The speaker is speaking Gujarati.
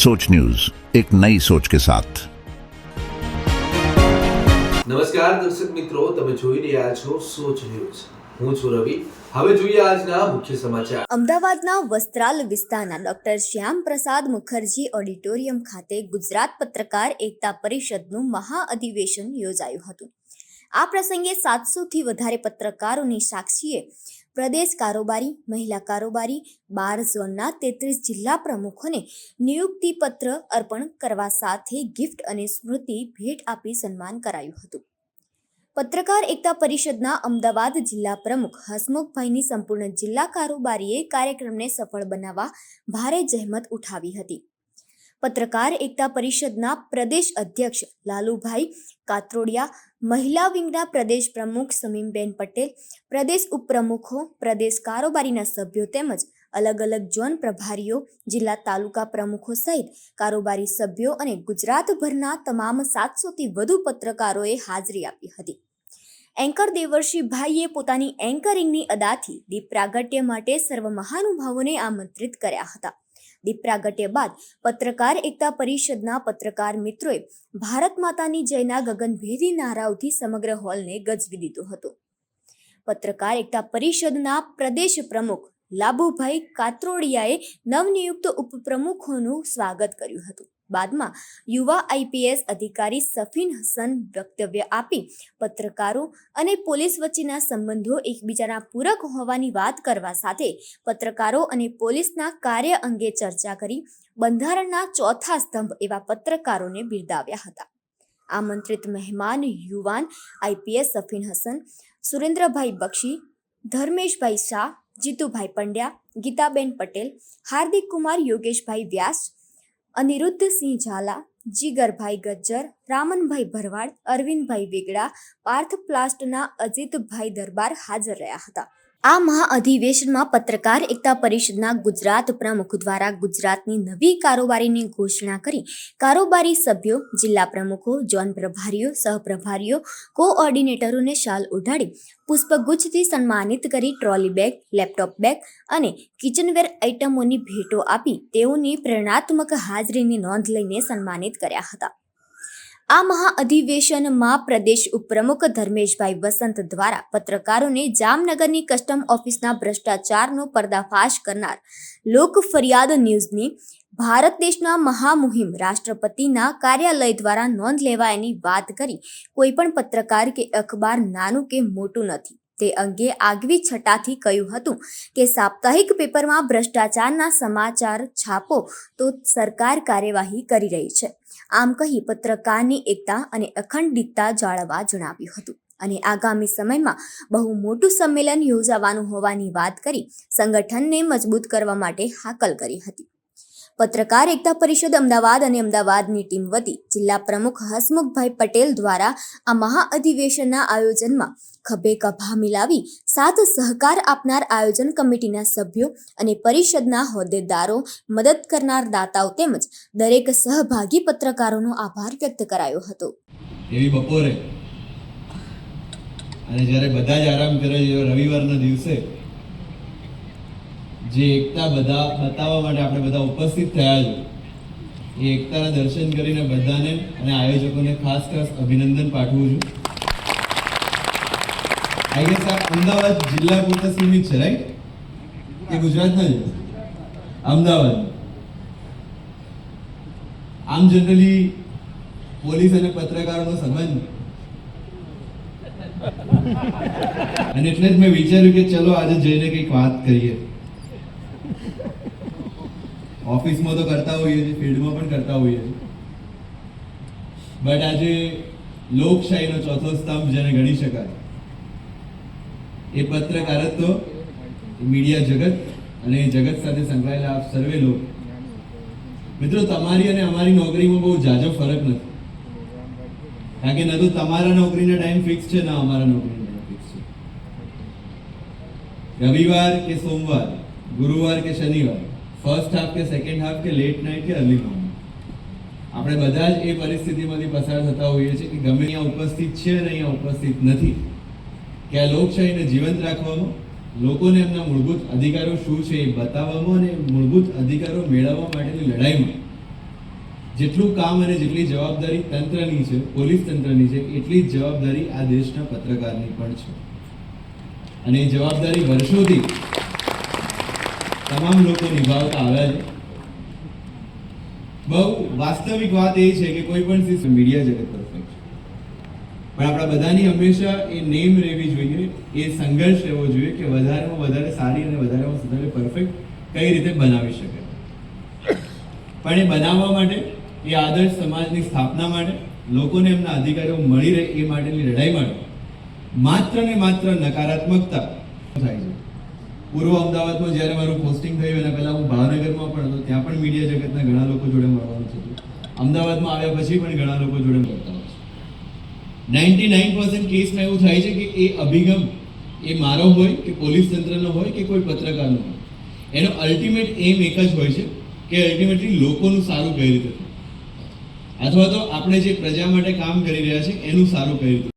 सोच न्यूज, एक नई सोच के साथ। નમસ્કાર દર્શક મિત્રો, તમે જોઈ રહ્યા છો સોચ ન્યૂઝ। હું છું રવિ। હવે જોઈએ આજના મુખ્ય સમાચાર। અમદાવાદના વસ્ત્રાલ વિસ્તારના ડોક્ટર શ્યામ પ્રસાદ મુખર્જી ઓડિટોરિયમ ખાતે ગુજરાત પત્રકાર એકતા પરિષદનું મહાઅધિવેશન યોજાયું હતું। આ પ્રસંગે 700થી વધારે પત્રકારોની સાક્ષીએ પ્રદેશ કારોબારી, મહિલા કારોબારી, 12 ઝોનના 33 જિલ્લા પ્રમુખોને નિયુક્તિ પત્ર અર્પણ કરવા સાથે ગિફ્ટ અને સ્મૃતિ ભેટ આપી સન્માન કરાયું હતું। પત્રકાર એકતા પરિષદના અમદાવાદ જિલ્લા પ્રમુખ હસમુખભાઈની સંપૂર્ણ જિલ્લા કારોબારીએ કાર્યક્રમને સફળ બનાવવા ભારે જહેમત ઉઠાવી હતી। પત્રકાર એકતા પરિષદના પ્રદેશ અધ્યક્ષ લાલુભાઈ કાત્રોડિયા, મહિલા વિંગના પ્રદેશ પ્રમુખ સમીમબેન પટેલ, પ્રદેશ ઉપપ્રમુખો, પ્રદેશ કારોબારીના સભ્યો તેમજ અલગ અલગ ઝોન પ્રભારીઓ, જિલ્લા તાલુકા પ્રમુખો સહિત કારોબારી સભ્યો અને ગુજરાતભરના તમામ 700થી વધુ પત્રકારોએ હાજરી આપી હતી। એન્કર દેવર્ષિભાઈએ પોતાની એન્કરિંગની અદાથી દીપ પ્રાગટ્ય માટે સર્વ મહાનુભાવોને આમંત્રિત કર્યા હતા। દીપ પ્રાગટ્ય બાદ પત્રકાર એકતા પરિષદના પત્રકાર મિત્રોએ ભારત માતાની જયના ગગનભેદી નારાઓથી સમગ્ર હોલને ગજવી દીધો હતો। પત્રકાર એકતા પરિષદના પ્રદેશ પ્રમુખ લાભુભાઈ કાત્રોડિયાએ નવનિયુક્ત ઉપપ્રમુખોનું સ્વાગત કર્યું હતું। બાદમાં યુવા આઈપીએસ અધિકારી સફીન હસન વક્તવ્ય આપી પત્રકારો અને પોલીસ વચ્ચેના સંબંધો એકબીજાના પૂરક હોવાની વાત કરવા સાથે પત્રકારો અને પોલીસના કાર્ય અંગે ચર્ચા કરી બંધારણના ચોથા સ્તંભ એવા પત્રકારોને બિરદાવ્યા હતા। આમંત્રિત મહેમાન યુવાન આઈપીએસ સફીન હસન, સુરેન્દ્રભાઈ બક્ષી, ધર્મેશભાઈ શાહ, જીતુભાઈ પંડ્યા, ગીતાબેન પટેલ, હાર્દિક કુમાર, યોગેશભાઈ વ્યાસ, અનિરુદ્ધસિંહ ઝાલા, જીગરભાઈ ગજ્જર, રામનભાઈ ભરવાડ, અરવિંદભાઈ વેગડા, પાર્થ પ્લાસ્ટના અજીતભાઈ દરબાર હાજર રહ્યા હતા। આ મહાઅધિવેશનમાં પત્રકાર એકતા પરિષદના ગુજરાત પ્રમુખ દ્વારા ગુજરાતની નવી કારોબારીની ઘોષણા કરી કારોબારી સભ્યો, જિલ્લા પ્રમુખો, ઝોન પ્રભારીઓ, સહપ્રભારીઓ, કોઓર્ડિનેટરોને શાલ ઓઢાડી પુષ્પગુચ્છથી સન્માનિત કરી ટ્રોલી બેગ, લેપટોપ બેગ અને કિચનવેર આઇટમોની ભેટો આપી તેઓની પ્રેરણાત્મક હાજરીની નોંધ લઈને સન્માનિત કર્યા હતા। આ મહાઅધિવેશનમાં પ્રદેશ ઉપપ્રમુખ ધર્મેશભાઈ વસંત દ્વારા પત્રકારોને જામનગરની કસ્ટમ ઓફિસના ભ્રષ્ટાચારનો પર્દાફાશ કરનાર લોક ફરિયાદ ન્યૂઝની ભારત દેશના મહામુહિમ રાષ્ટ્રપતિના કાર્યાલય દ્વારા નોંધ લેવાયની વાત કરી કોઈ પણ પત્રકાર કે અખબાર નાનું કે મોટું નથી તે અંગે આગવી છટાથી કહ્યું હતું કે સાપ્તાહિક પેપરમાં ભ્રષ્ટાચારના સમાચાર છાપો તો સરકાર કાર્યવાહી કરી રહી છે। આમ કહી પત્રકારની એકતા અને અખંડિતતા જાળવવા જણાવ્યું હતું અને આગામી સમયમાં બહુ મોટું સંમેલન યોજાવાનું હોવાની વાત કરી સંગઠનને મજબૂત કરવા માટે હાકલ કરી હતી। પત્રકાર એકતા પરિષદ અમદાવાદ અને અમદાવાદની ટીમ વતી જિલ્લા પ્રમુખ હસમુખભાઈ પટેલ દ્વારા આ મહાઅધિવેશનના આયોજનમાં ખભે ખભા મિલાવી સાથ સહકાર આપનાર આયોજન કમિટીના સભ્યો અને પરિષદના હોદ્દેદારો, મદદ કરનાર દાતાઓ તેમજ દરેક સહભાગી પત્રકારોનો આભાર વ્યક્ત કરાયો હતો। એવી બપોરે અને જ્યારે બધા જ આરામ કરે છે રવિવારના દિવસે જે એકતા બધા બતાવવા માટે આપણે બધા ઉપસ્થિત થયા છે એ એકતાના દર્શન કરીને બધાને અને આયોજકોને ખાસ અભિનંદન પાઠવું છું। આઈ ગેસ આ અમદાવાદ જિલ્લા પૂરતા સીમિત છે, રાઈટ? કે ગુજરાતના જ અમદાવાદ? આમ જનરલી પોલીસ અને પત્રકારોનો સંબંધ અને એટલે જ મેં વિચાર્યું કે ચલો આજે જઈને કંઈક વાત કરીએ। ઓફિસમાં તો કરતા હોઈએ છીએ, ફિલ્ડમાં પણ કરતા હોઈએ છીએ, બટ આજે લોકશાહીનો ચોથો સ્તંભ જેને ગણી શકાય એ પત્રકારત્વ, મીડિયા જગત અને એ જગત સાથે સંકળાયેલા આપ સર્વે લોકો મિત્રો, તમારી અને અમારી નોકરીમાં બહુ ઝાઝો ફરક નથી, કારણ કે ન તો તમારા નોકરીનો ટાઈમ ફિક્સ છે ના અમારા નોકરીનો ટાઈમ ફિક્સ છે। રવિવાર કે સોમવાર, ગુરુવાર કે શનિવાર, ફર્સ્ટ હાફ કે સેકન્ડ હાફ કે લેટ નાઇટ કે અર્લી મોર્નિંગ, આપણે બધા જ એ પરિસ્થિતિમાંથી પસાર થતા હોઈએ છીએ કે ગમે અહીંયા ઉપસ્થિત છે અને અહીંયા ઉપસ્થિત નથી, કે આ લોકશાહીને જીવંત રાખવામાં, લોકોને એમના મૂળભૂત અધિકારો શું છે એ બતાવવામાં અને મૂળભૂત અધિકારો મેળવવા માટેની લડાઈમાં જેટલું કામ અને જેટલી જવાબદારી તંત્રની છે, પોલીસ તંત્રની છે, એટલી જ જવાબદારી આ દેશના પત્રકારની પણ છે. અને એ જવાબદારી વર્ષોથી તમામ લોકો નિભાવતા આવ્યા છે. બહુ વાસ્તવિક વાત એ છે કે કોઈ પણ સિસ્ટમ મીડિયા જગત પરફેક્ટ છે, પણ આપણા બધાની હંમેશા એ નેમ રહેવી જોઈએ, એ સંઘર્ષ રહેવો જોઈએ કે વધારેમાં વધારે સારી અને વધારેમાં વધારે પરફેક્ટ કઈ રીતે બનાવી શકે. પણ એ બનાવવા માટે, એ આદર્શ સમાજની સ્થાપના માટે, લોકોને એમના અધિકારો મળી રહે એ માટેની લડાઈ માટે માત્ર ને માત્ર નકારાત્મકતા થાય છે. પૂર્વ અમદાવાદમાં જ્યારે મારું પોસ્ટિંગ થયું એના પહેલાં હું ભાવનગરમાં પણ હતો, ત્યાં પણ મીડિયા જગતના ઘણા લોકો જોડે મળવાનું થતું. અમદાવાદમાં આવ્યા પછી પણ ઘણા લોકો જોડે મળતા હોય છે. 99% કેસમાં એવું થાય છે કે એ અભિગમ એ મારો હોય કે પોલીસ તંત્રનો હોય કે કોઈ પત્રકારનો હોય, એનો અલ્ટિમેટ એમ એક જ હોય છે કે અલ્ટિમેટલી લોકોનું સારું કઈ રીતે થાય, અથવા તો આપણે જે પ્રજા માટે કામ કરી રહ્યા છે એનું સારું કઈ રીતે.